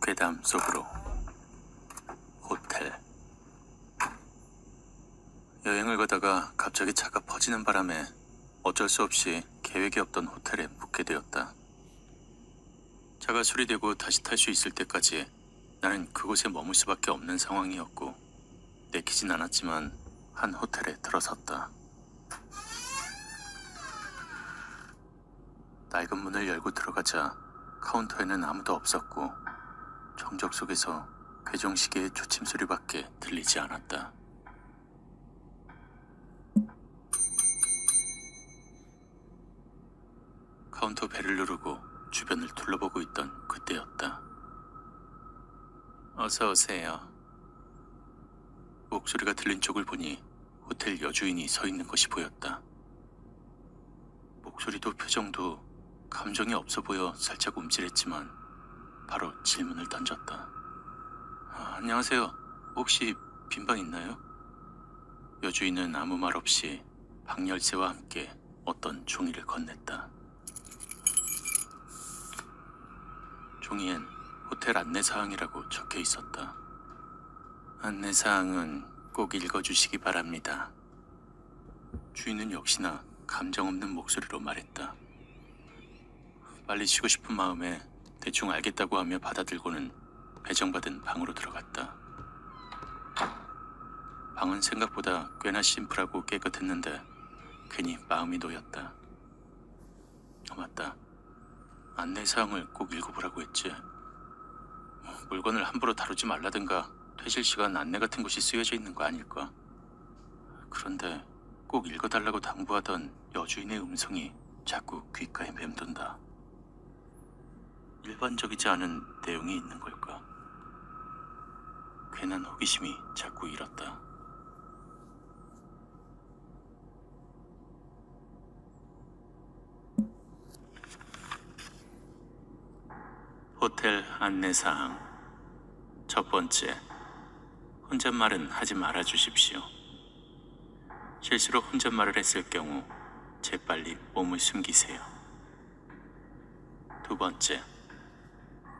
괴담 속으로 호텔. 여행을 가다가 갑자기 차가 퍼지는 바람에 어쩔 수 없이 계획이 없던 호텔에 묵게 되었다. 차가 수리되고 다시 탈 수 있을 때까지 나는 그곳에 머물 수밖에 없는 상황이었고, 내키진 않았지만 한 호텔에 들어섰다. 낡은 문을 열고 들어가자 카운터에는 아무도 없었고 정적 속에서 괴정시계의 초침 소리밖에 들리지 않았다. 카운터 벨을 누르고 주변을 둘러보고 있던 그때였다. 어서 오세요. 목소리가 들린 쪽을 보니 호텔 여주인이 서 있는 것이 보였다. 목소리도 표정도 감정이 없어 보여 살짝 움찔했지만 바로 질문을 던졌다. 안녕하세요. 혹시 빈방 있나요? 여주인은 아무 말 없이 방 열쇠와 함께 어떤 종이를 건넸다. 종이엔 호텔 안내사항이라고 적혀 있었다. 안내사항은 꼭 읽어주시기 바랍니다. 주인은 역시나 감정 없는 목소리로 말했다. 빨리 쉬고 싶은 마음에 대충 알겠다고 하며 받아들고는 배정받은 방으로 들어갔다. 방은 생각보다 꽤나 심플하고 깨끗했는데 괜히 마음이 놓였다. 맞다. 안내사항을 꼭 읽어보라고 했지. 물건을 함부로 다루지 말라든가 퇴실 시간 안내 같은 곳이 쓰여져 있는 거 아닐까? 그런데 꼭 읽어달라고 당부하던 여주인의 음성이 자꾸 귓가에 맴돈다. 일반적이지 않은 내용이 있는 걸까? 괜한 호기심이 자꾸 일었다. 호텔 안내사항. 첫 번째, 혼잣말은 하지 말아 주십시오. 실수로 혼잣말을 했을 경우 재빨리 몸을 숨기세요. 두 번째,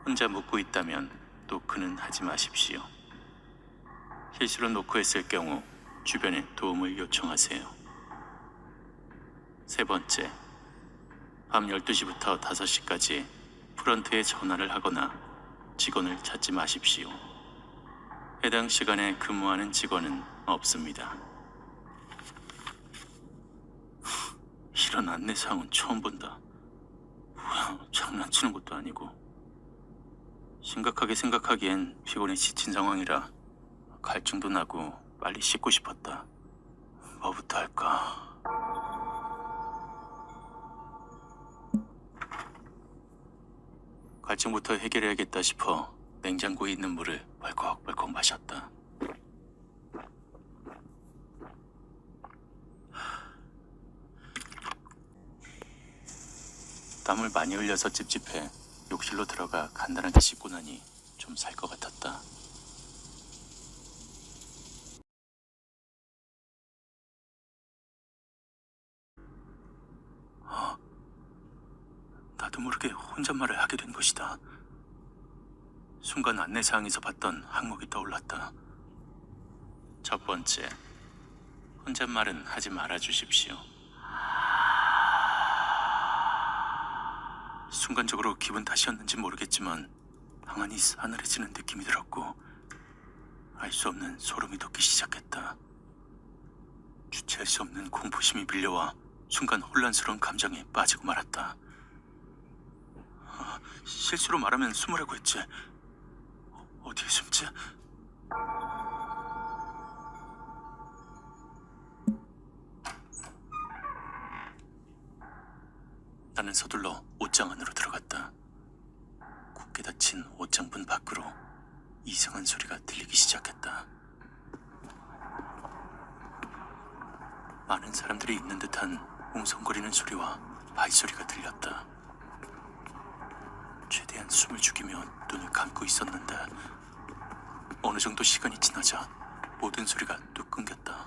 혼자 묵고 있다면 노크는 하지 마십시오. 실수로 노크했을 경우 주변에 도움을 요청하세요. 세 번째, 밤 12시부터 5시까지 프런트에 전화를 하거나 직원을 찾지 마십시오. 해당 시간에 근무하는 직원은 없습니다. 이런 안내사항은 처음 본다. 뭐야, 장난치는 것도 아니고. 심각하게 생각하기엔 피곤에 지친 상황이라 갈증도 나고 빨리 씻고 싶었다. 뭐부터 할까? 갈증부터 해결해야겠다 싶어 냉장고에 있는 물을 벌컥벌컥 마셨다. 땀을 많이 흘려서 찝찝해 욕실로 들어가 간단하게 씻고 나니 좀 살 것 같았다. 나도 모르게 혼잣말을 하게 된 것이다. 순간 안내사항에서 봤던 항목이 떠올랐다. 첫 번째, 혼잣말은 하지 말아 주십시오. 순간적으로 기분 탓이었는지 모르겠지만 방안이 싸늘해지는 느낌이 들었고 알 수 없는 소름이 돋기 시작했다. 주체할 수 없는 공포심이 밀려와 순간 혼란스러운 감정에 빠지고 말았다. 실수로 말하면 숨으라고 했지. 어디에 숨지? 나는 서둘러 옷장 안으로 들어갔다. 굳게 닫힌 옷장문 밖으로 이상한 소리가 들리기 시작했다. 많은 사람들이 있는 듯한 웅성거리는 소리와 발소리가 들렸다. 최대한 숨을 죽이며 눈을 감고 있었는데 어느 정도 시간이 지나자 모든 소리가 뚝 끊겼다.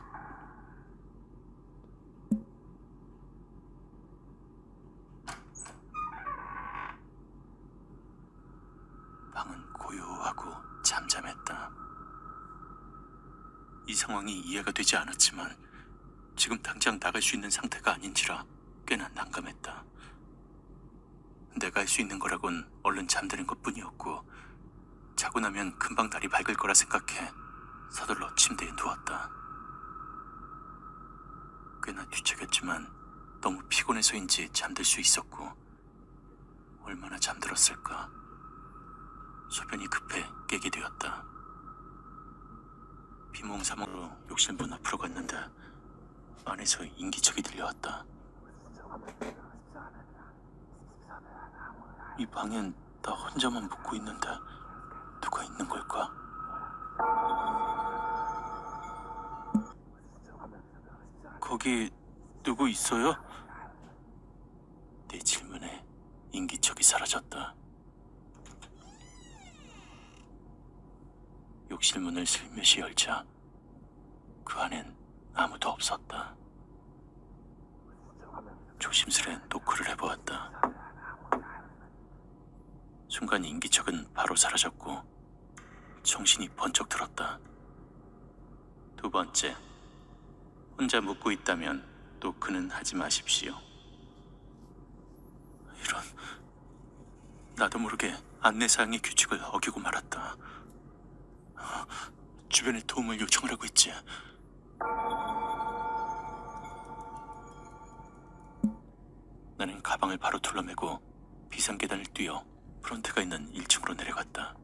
이 상황이 이해가 되지 않았지만 지금 당장 나갈 수 있는 상태가 아닌지라 꽤나 난감했다. 내가 할 수 있는 거라곤 얼른 잠드는 것뿐이었고 자고 나면 금방 날이 밝을 거라 생각해 서둘러 침대에 누웠다. 꽤나 뒤척였지만 너무 피곤해서인지 잠들 수 있었고 얼마나 잠들었을까. 소변이 급해 깨게 되었다. 비몽사몽으로 욕실 문 앞으로 갔는데 안에서 인기척이 들려왔다. 이 방엔 나 혼자만 묵고 있는데 누가 있는 걸까? 거기 누구 있어요? 내 질문에 인기척이 사라졌다. 욕실 문을 슬며시 열자 그 안엔 아무도 없었다. 조심스레 노크를 해보았다. 순간 인기척은 바로 사라졌고 정신이 번쩍 들었다. 두 번째, 혼자 묵고 있다면 노크는 하지 마십시오. 이런, 나도 모르게 안내사항의 규칙을 어기고 말았다. 주변에 도움을 요청을 하고 있지. 나는 가방을 바로 둘러매고 비상계단을 뛰어 프론트가 있는 1층으로 내려갔다.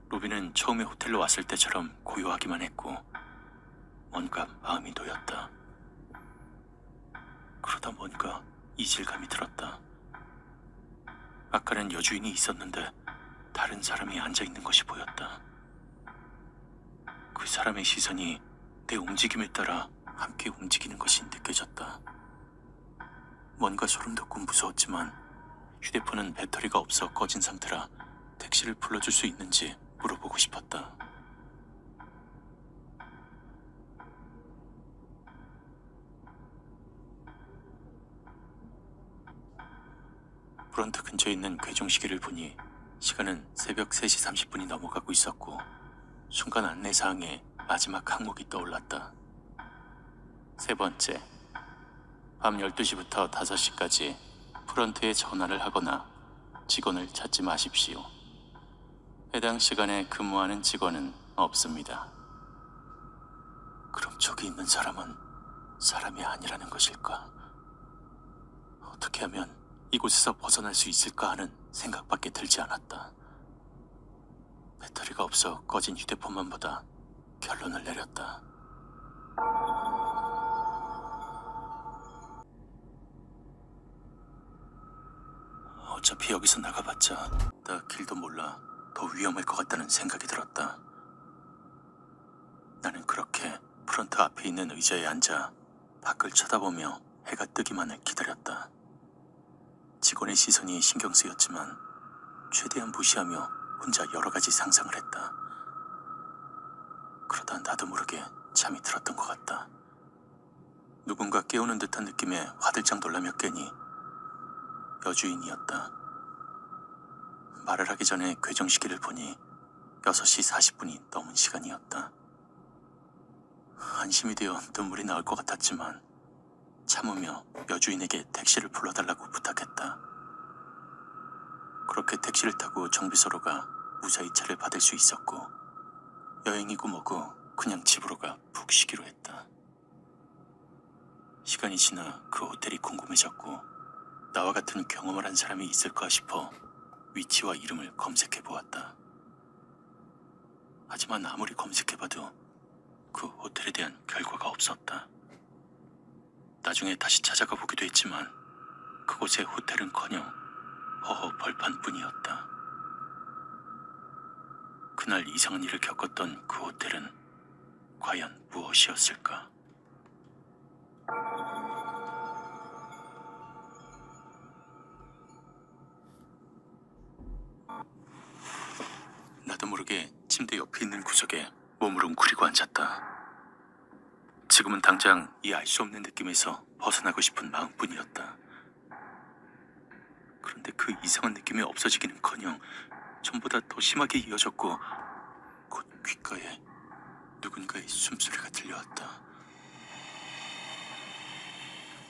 로비는 처음에 호텔로 왔을 때처럼 고요하기만 했고 뭔가 마음이 놓였다. 그러다 뭔가 이질감이 들었다. 아까는 여주인이 있었는데 다른 사람이 앉아있는 것이 보였다. 그 사람의 시선이 내 움직임에 따라 함께 움직이는 것이 느껴졌다. 뭔가 소름 돋고 무서웠지만 휴대폰은 배터리가 없어 꺼진 상태라 택시를 불러줄 수 있는지 물어보고 싶었다. 프런트 근처에 있는 괴종시계를 보니 시간은 새벽 3시 30분이 넘어가고 있었고 순간 안내사항에 마지막 항목이 떠올랐다. 세 번째, 밤 12시부터 5시까지 프런트에 전화를 하거나 직원을 찾지 마십시오. 해당 시간에 근무하는 직원은 없습니다. 그럼 저기 있는 사람은 사람이 아니라는 것일까? 어떻게 하면 이곳에서 벗어날 수 있을까 하는 생각밖에 들지 않았다. 배터리가 없어 꺼진 휴대폰만 보다 결론을 내렸다. 어차피 여기서 나가봤자 나 길도 몰라 더 위험할 것 같다는 생각이 들었다. 나는 그렇게 프런트 앞에 있는 의자에 앉아 밖을 쳐다보며 해가 뜨기만을 기다렸다. 직원의 시선이 신경 쓰였지만 최대한 무시하며 혼자 여러 가지 상상을 했다. 그러다 나도 모르게 잠이 들었던 것 같다. 누군가 깨우는 듯한 느낌에 화들짝 놀라며 깨니 여주인이었다. 말을 하기 전에 괴정시계를 보니 6시 40분이 넘은 시간이었다. 안심이 되어 눈물이 나올 것 같았지만 참으며 여주인에게 택시를 불러달라고 부탁했다. 그렇게 택시를 타고 정비소로 가 무사히 차를 받을 수 있었고 여행이고 뭐고 그냥 집으로 가 푹 쉬기로 했다. 시간이 지나 그 호텔이 궁금해졌고 나와 같은 경험을 한 사람이 있을까 싶어 위치와 이름을 검색해 보았다. 하지만 아무리 검색해봐도 그 호텔에 대한 결과가 없었다. 나중에 다시 찾아가 보기도 했지만 그곳의 호텔은커녕 허허 벌판뿐이었다. 그날 이상한 일을 겪었던 그 호텔은 과연 무엇이었을까? 나도 모르게 침대 옆에 있는 구석에 몸을 웅크리고 앉았다. 지금은 당장 이 알 수 없는 느낌에서 벗어나고 싶은 마음뿐이었다. 그런데 그 이상한 느낌이 없어지기는커녕 전보다 더 심하게 이어졌고 곧 귓가에 누군가의 숨소리가 들려왔다.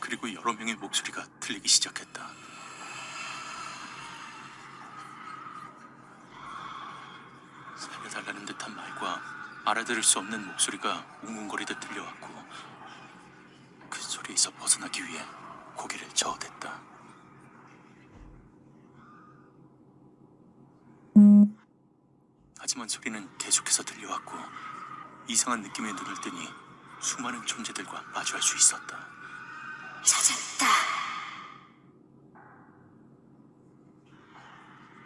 그리고 여러 명의 목소리가 들리기 시작했다. 살려달라는 듯한 말과 알아들을 수 없는 목소리가 웅웅거리듯 들려왔고, 그 소리에서 벗어나기 위해 고개를 저어댔다. 하지만 소리는 계속해서 들려왔고, 이상한 느낌의 눈을 뜨니 수많은 존재들과 마주할 수 있었다. 찾았다.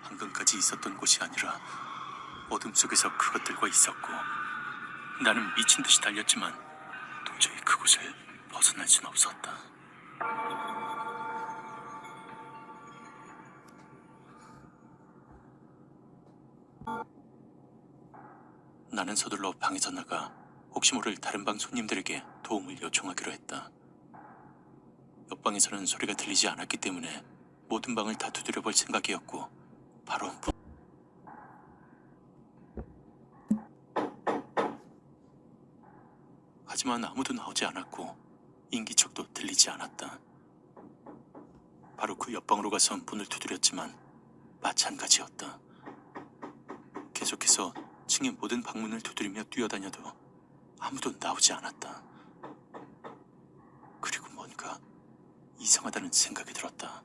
방금까지 있었던 곳이 아니라 어둠 속에서 그것들과 있었고, 나는 미친 듯이 달렸지만 도저히 그곳을 벗어날 순 없었다. 나는 서둘러 방에서 나가 혹시 모를 다른 방 손님들에게 도움을 요청하기로 했다. 옆방에서는 소리가 들리지 않았기 때문에 모든 방을 다 두드려 볼 생각이었고, 바로 하지만 아무도 나오지 않았고 인기척도 들리지 않았다. 바로 그 옆방으로 가서 문을 두드렸지만 마찬가지였다. 계속해서 층의 모든 방문을 두드리며 뛰어다녀도 아무도 나오지 않았다. 그리고 뭔가 이상하다는 생각이 들었다.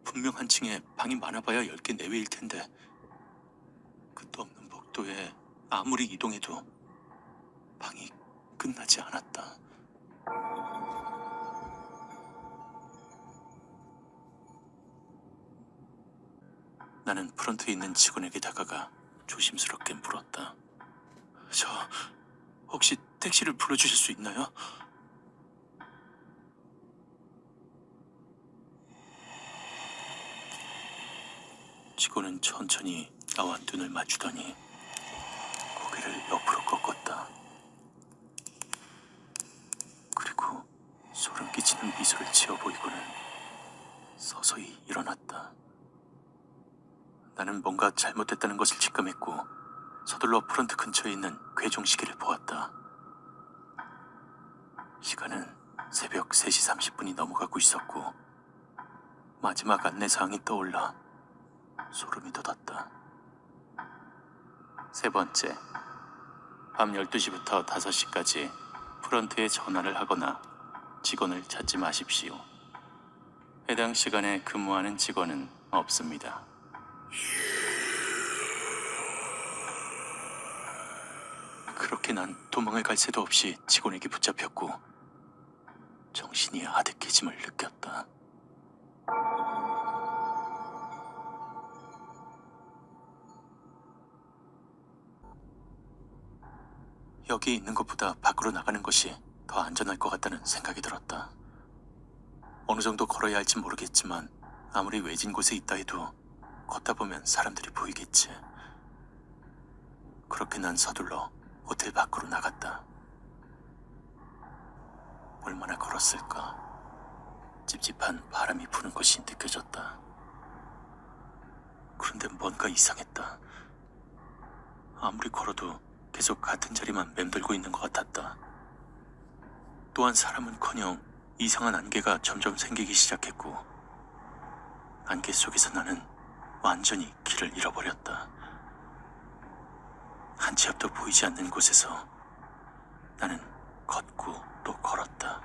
분명 한 층에 방이 많아봐야 10개 내외일 텐데, 끝도 없는 복도에 아무리 이동해도 방이 끝나지 않았다. 나는 프런트에 있는 직원에게 다가가 조심스럽게 물었다. 저 혹시 택시를 불러주실 수 있나요? 직원은 천천히 나와 눈을 맞추더니 고개를 옆으로 꺾었다. 그리고 소름 끼치는 미소를 지어 보이고는 서서히 일어났다. 나는 뭔가 잘못됐다는 것을 직감했고 서둘러 프런트 근처에 있는 괴종시계를 보았다. 시간은 새벽 3시 30분이 넘어가고 있었고, 마지막 안내사항이 떠올라 소름이 돋았다. 세 번째, 밤 12시부터 5시까지 프런트에 전화를 하거나 직원을 찾지 마십시오. 해당 시간에 근무하는 직원은 없습니다. 그렇게 난 도망을 갈 새도 없이 직원에게 붙잡혔고 정신이 아득해짐을 느꼈다. 여기 있는 것보다 밖으로 나가는 것이 더 안전할 것 같다는 생각이 들었다. 어느 정도 걸어야 할지 모르겠지만 아무리 외진 곳에 있다 해도 걷다 보면 사람들이 보이겠지. 그렇게 난 서둘러 호텔 밖으로 나갔다. 얼마나 걸었을까? 찝찝한 바람이 부는 것이 느껴졌다. 그런데 뭔가 이상했다. 아무리 걸어도 계속 같은 자리만 맴돌고 있는 것 같았다. 또한 사람은커녕 이상한 안개가 점점 생기기 시작했고, 안개 속에서 나는 완전히 길을 잃어버렸다. 한 치 앞도 보이지 않는 곳에서 나는 걷고 또 걸었다.